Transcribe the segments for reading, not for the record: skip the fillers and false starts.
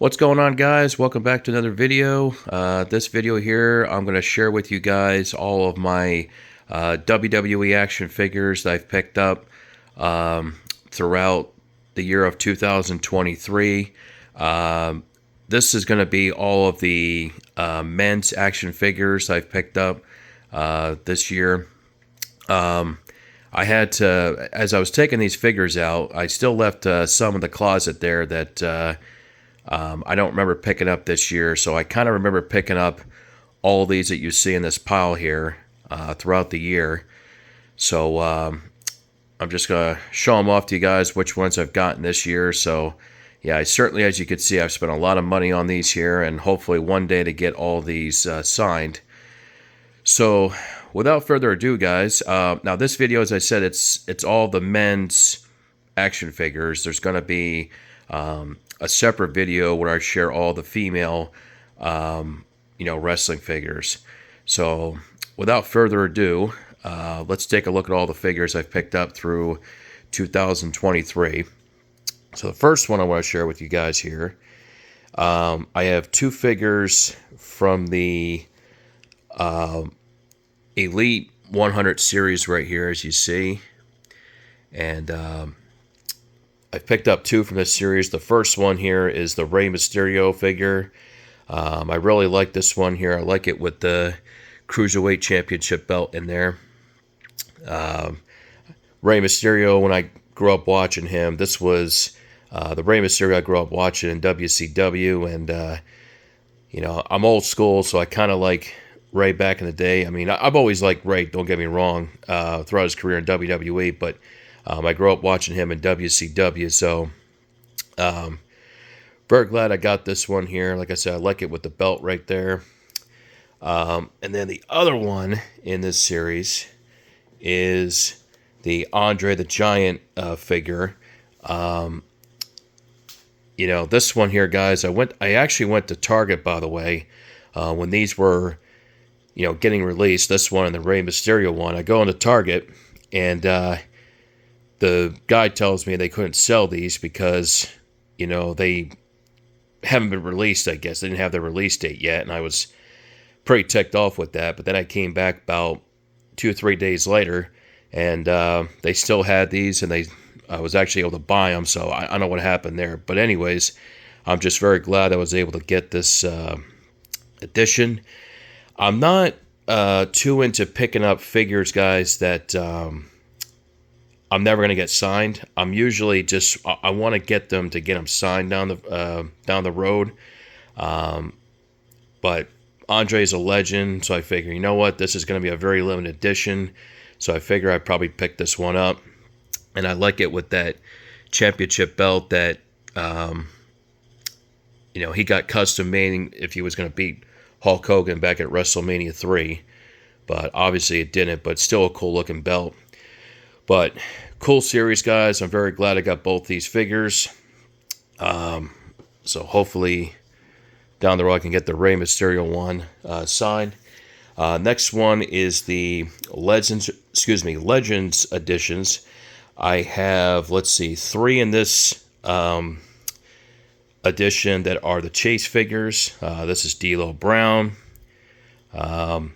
What's going on, guys? Welcome back to another video. This video here, I'm going to share with you guys all of my WWE action figures that I've picked up throughout the year of 2023. This is going to be all of the men's action figures I've picked up this year. I had to, as I was taking these figures out, I still left some in the closet there that I don't remember picking up this year, so I kind of remember picking up all these that you see in this pile here throughout the year. So I'm just going to show them off to you guys, which ones I've gotten this year. So yeah, I certainly, as you can see, I've spent a lot of money on these here, and hopefully one day to get all these signed. So without further ado, guys, now this video, as I said, it's all the men's action figures. There's going to be a separate video where I share all the female, wrestling figures. So without further ado, let's take a look at all the figures I've picked up through 2023. So the first one I want to share with you guys here, I have two figures from the Elite 100 series right here, as you see. And I've picked up two from this series. The first one here is the Rey Mysterio figure. I really like this one here. I like it with the Cruiserweight Championship belt in there. Rey Mysterio, when I grew up watching him, this was the Rey Mysterio I grew up watching in WCW. And, I'm old school, so I kind of like Rey back in the day. I mean, I've always liked Rey, don't get me wrong, throughout his career in WWE, but I grew up watching him in WCW, so very glad I got this one here. Like I said, I like it with the belt right there. And then the other one in this series is the Andre the Giant figure. This one here, guys, I actually went to Target, by the way, when these were, getting released, this one and the Rey Mysterio one. I go into Target, and the guy tells me they couldn't sell these because, they haven't been released, I guess. They didn't have their release date yet, and I was pretty ticked off with that. But then I came back about 2 or 3 days later, and they still had these, and I was actually able to buy them, so I don't know what happened there. But anyways, I'm just very glad I was able to get this edition. I'm not too into picking up figures, guys, that I'm never going to get signed. I'm usually just, I want to get them signed down the road. But Andre's a legend, so I figure, you know what, this is going to be a very limited edition. So I figure I'd probably pick this one up. And I like it with that championship belt that, he got custom made if he was going to beat Hulk Hogan back at WrestleMania 3. But obviously it didn't, but still a cool looking belt. But cool series, guys. I'm very glad I got both these figures. So hopefully down the road I can get the Rey Mysterio one signed. Next one is the Legends editions. I have, 3 in this edition that are the Chase figures. This is D'Lo Brown. I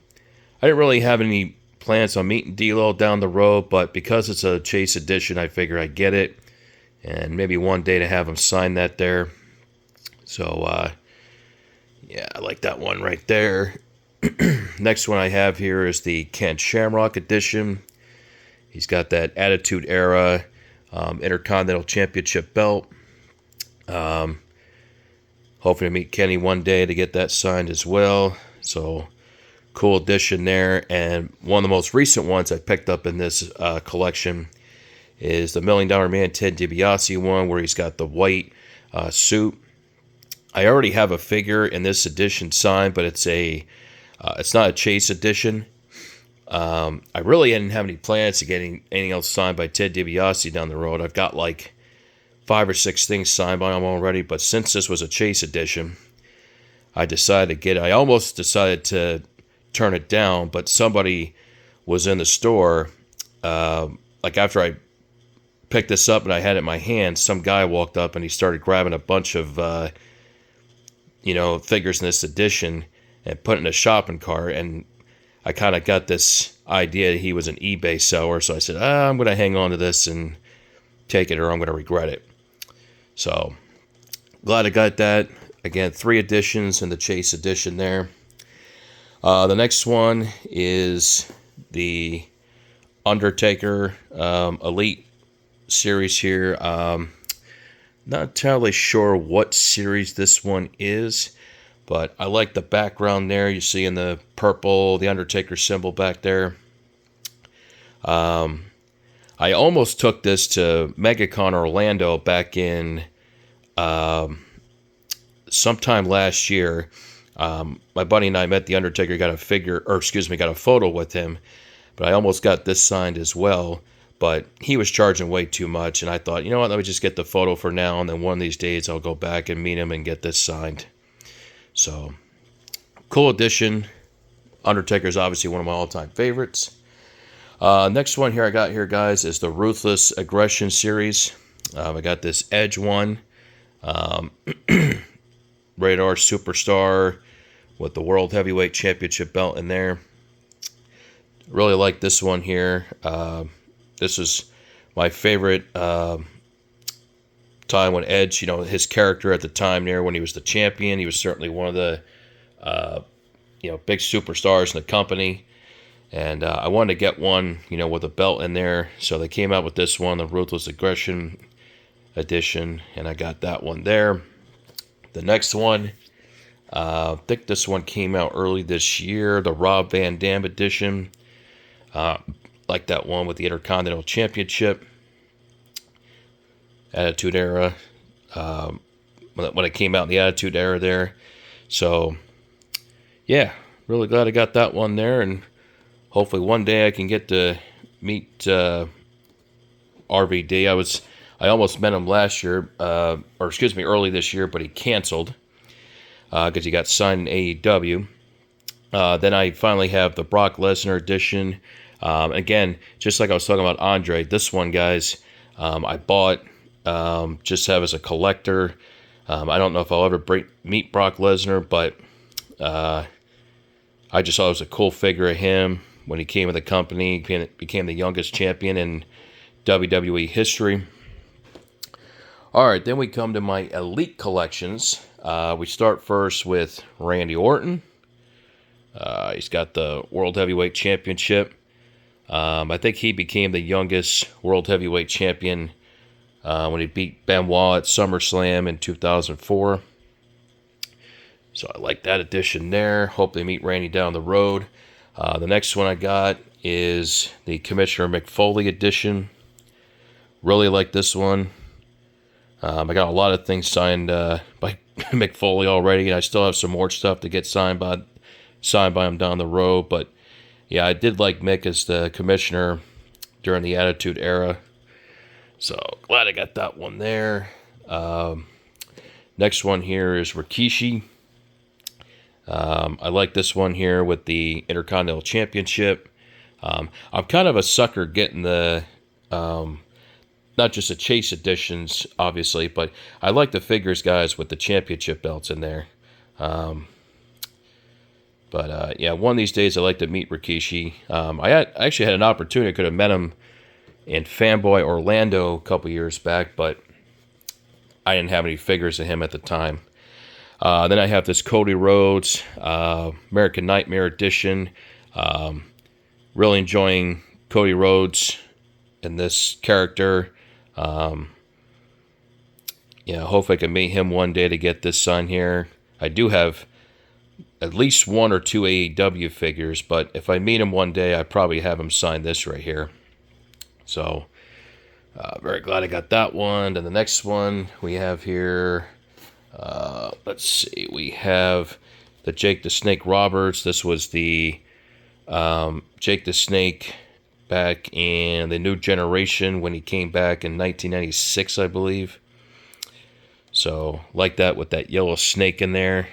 didn't really have any plans on meeting D'Lo down the road, but because it's a Chase edition, I figure I'd get it, and maybe one day to have him sign that there. So, yeah, I like that one right there. Next one I have here is the Ken Shamrock edition. He's got that Attitude Era Intercontinental Championship belt. Hoping to meet Kenny one day to get that signed as well. So, cool addition there. And one of the most recent ones I picked up in this collection is the $1 Million Man Ted DiBiase one, where he's got the white suit. I already have a figure in this edition signed, but it's not a Chase edition. I really didn't have any plans to get anything else signed by Ted DiBiase down the road. I've got like 5 or 6 things signed by him already, but since this was a Chase edition, I decided to get it. I almost decided to turn it down, but somebody was in the store, after I picked this up and I had it in my hand, some guy walked up and he started grabbing a bunch of figures in this edition and put it in a shopping cart. And I kind of got this idea he was an eBay seller. So I said, I'm going to hang on to this and take it or I'm going to regret it. So glad I got that. Again, 3 editions in the Chase edition there. The next one is the Undertaker Elite series here. Not entirely sure what series this one is, but I like the background there. You see in the purple, the Undertaker symbol back there. I almost took this to MegaCon Orlando back in sometime last year. My buddy and I met the Undertaker, got a photo with him, but I almost got this signed as well. But he was charging way too much, and I thought, you know what, let me just get the photo for now, and then one of these days I'll go back and meet him and get this signed. So, cool edition. Undertaker's obviously one of my all-time favorites. Next one here I got here, guys, is the Ruthless Aggression series. I got this Edge one. Radar Superstar with the World Heavyweight Championship belt in there. Really like this one here. This is my favorite time when Edge, his character at the time there when he was the champion. He was certainly one of the, big superstars in the company. And I wanted to get one, with a belt in there. So they came out with this one, the Ruthless Aggression edition. And I got that one there. The next one, I think this one came out early this year, the Rob Van Dam edition. Like that one with the Intercontinental Championship. Attitude Era. When it came out in the Attitude Era there. So, yeah, really glad I got that one there. And hopefully one day I can get to meet RVD. I almost met him last year, early this year, but he canceled because he got signed in AEW. Then I finally have the Brock Lesnar edition. Again, just like I was talking about Andre, this one, guys, I bought just have as a collector. I don't know if I'll ever meet Brock Lesnar, but I just thought it was a cool figure of him when he came to the company, became the youngest champion in WWE history. All right, then we come to my Elite collections. We start first with Randy Orton. He's got the World Heavyweight Championship. I think he became the youngest World Heavyweight Champion when he beat Benoit at SummerSlam in 2004. So I like that addition there. Hope they meet Randy down the road. The next one I got is the Commissioner McFoley edition. Really like this one. I got a lot of things signed by McFoley already, and I still have some more stuff to get signed by him down the road. But yeah, I did like Mick as the commissioner during the Attitude Era. So glad I got that one there. Next one here is Rikishi. I like this one here with the Intercontinental Championship. I'm kind of a sucker getting the not just the Chase editions, obviously, but I like the figures, guys, with the championship belts in there. Yeah, one of these days I'd like to meet Rikishi. I actually had an opportunity. I could have met him in Fanboy Orlando a couple years back, but I didn't have any figures of him at the time. Then I have this Cody Rhodes American Nightmare edition. Really enjoying Cody Rhodes and this character. Hope I can meet him one day to get this signed here. I do have at least one or two AEW figures, but if I meet him one day, I probably have him sign this right here. So, very glad I got that one. And the next one we have here, let's see, we have the Jake the Snake Roberts. This was the Jake the Snake back in the New Generation when he came back in 1996, I believe. So, like that with that yellow snake in there.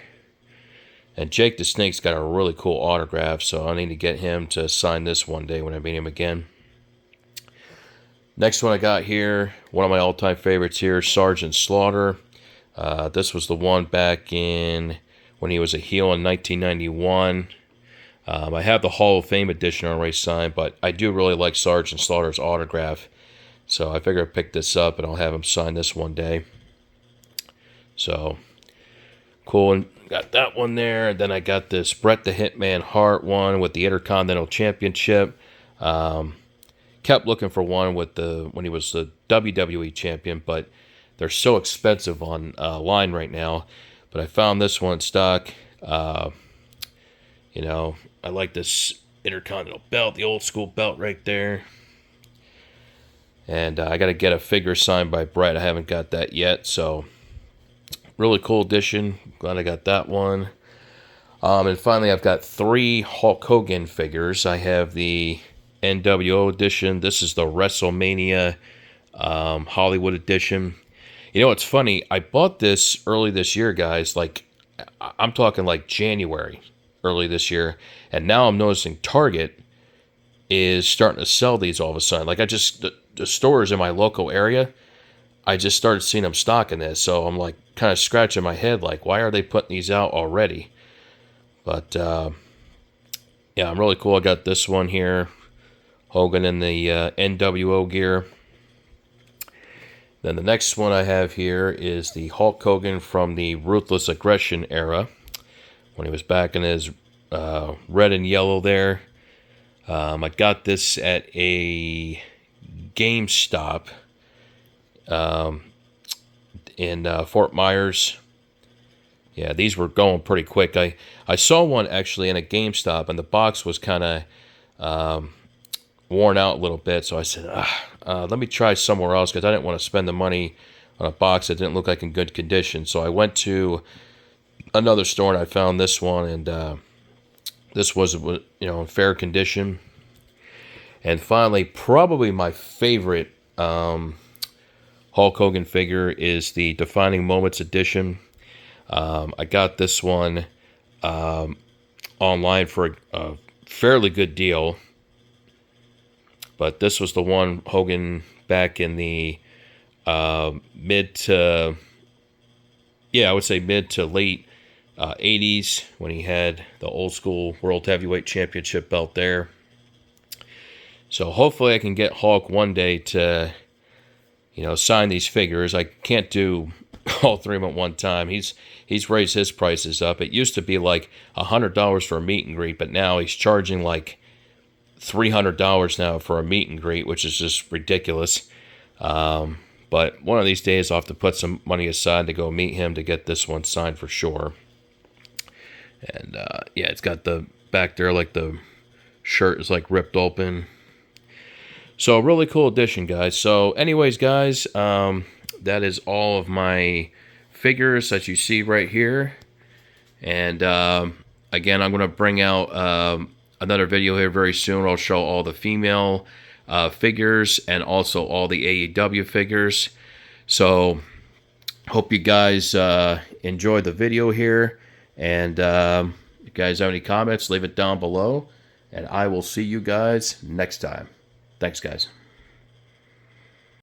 And Jake the Snake's got a really cool autograph, so I need to get him to sign this one day when I meet him again. Next one I got here, one of my all-time favorites here, Sergeant Slaughter. This was the one back in when he was a heel in 1991. I have the Hall of Fame edition already signed, but I do really like Sergeant Slaughter's autograph. So I figure I'll pick this up and I'll have him sign this one day. So, cool. And got that one there. And then I got this Bret the Hitman Hart one with the Intercontinental Championship. Kept looking for one with when he was the WWE champion, but they're so expensive on line right now. But I found this one in stock. You know, I like this Intercontinental belt, the old school belt right there. And I got to get a figure signed by Bret. I haven't got that yet, so really cool edition. Glad I got that one. And finally, I've got 3 Hulk Hogan figures. I have the NWO edition. This is the WrestleMania Hollywood edition. You know, it's funny. I bought this early this year, guys. Like, I'm talking like January early this year. And now I'm noticing Target is starting to sell these all of a sudden. Like, the stores in my local area, I just started seeing them stocking this. So I'm like kind of scratching my head, like, why are they putting these out already? But yeah, I'm really cool. I got this one here, Hogan in the NWO gear. Then the next one I have here is the Hulk Hogan from the Ruthless Aggression era, when he was back in his red and yellow there. I got this at a GameStop in Fort Myers. Yeah, these were going pretty quick. I saw one actually in a GameStop, and the box was kind of worn out a little bit. So I said, let me try somewhere else, because I didn't want to spend the money on a box that didn't look like in good condition. So I went to another store and I found this one, and this was, in fair condition. And finally, probably my favorite Hulk Hogan figure is the Defining Moments edition. I got this one online for a fairly good deal. But this was the one Hogan back in the mid to late 80s, when he had the old school World Heavyweight Championship belt there. So hopefully I can get Hulk one day to, sign these figures. I can't do all 3 of them at one time. He's raised his prices up. It used to be like $100 for a meet and greet, but now he's charging like $300 now for a meet and greet, which is just ridiculous. But one of these days I'll have to put some money aside to go meet him to get this one signed for sure. And yeah, it's got the back there, like the shirt is like ripped open. So really cool edition, guys. So anyways, guys, that is all of my figures that you see right here. And again, I'm going to bring out another video here very soon. I'll show all the female figures and also all the AEW figures. So hope you guys enjoyed the video here. And if you guys have any comments, leave it down below. And I will see you guys next time. Thanks, guys.